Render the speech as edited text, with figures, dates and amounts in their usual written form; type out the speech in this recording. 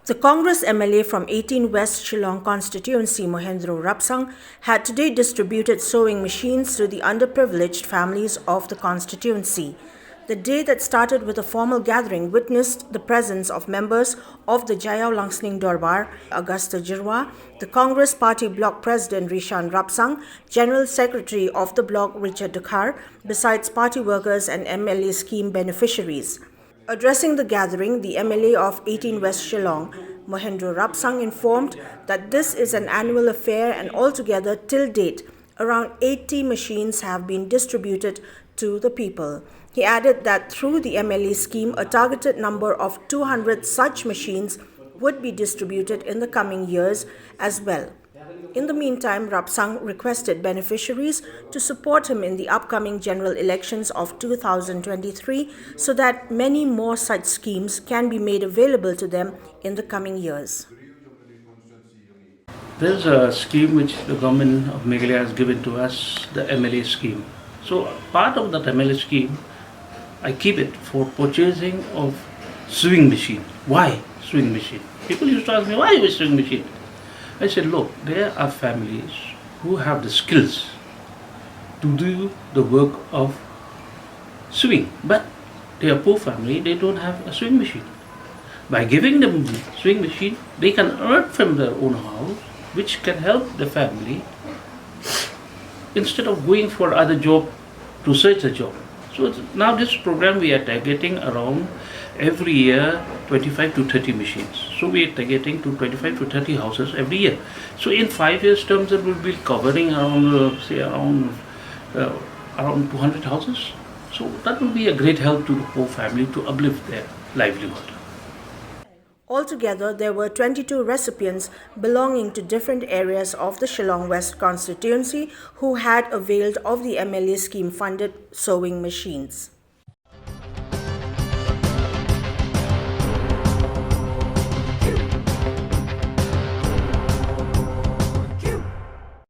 The Congress MLA from 18 West Shillong Constituency, MOHENDRO RAPSANG, had today distributed sewing machines to the underprivileged families of the constituency. The day that started with a formal gathering witnessed the presence of members of the JAIAW LANGSNING DORBAR, Augusta JYRWA, the Congress Party Bloc President RISHAN RAPSANG, General Secretary of the bloc Richard DKHAR, besides party workers and MLA scheme beneficiaries. Addressing the gathering, the MLA of 18 West Shillong, MOHENDRO RAPSANG, informed that this is an annual affair and altogether till date, around 80 machines have been distributed to the people. He added that through the MLA scheme, a targeted number of 200 such machines would be distributed in the coming years as well. In the meantime, RAPSANG requested beneficiaries to support him in the upcoming general elections of 2023 so that many more such schemes can be made available to them in the coming years. There's a scheme which the government of Meghalaya has given to us, the MLA scheme. So part of that MLA scheme, I keep it for purchasing of sewing machine. Why sewing machine? People used to ask me, why is sewing machine? I said, look, there are families who have the skills to do the work of sewing, but they are poor family, they don't have a sewing machine. By giving them the sewing machine, they can earn from their own house, which can help the family instead of going for other job to search a job. So now this program we are targeting around every year 25 to 30 machines. So we are targeting to 25 to 30 houses every year. So in 5 years terms it will be covering around around 200 houses. So that will be a great help to the poor family to uplift their livelihood. Altogether, there were 22 recipients belonging to different areas of the Shillong West constituency who had availed of the MLA scheme-funded sewing machines.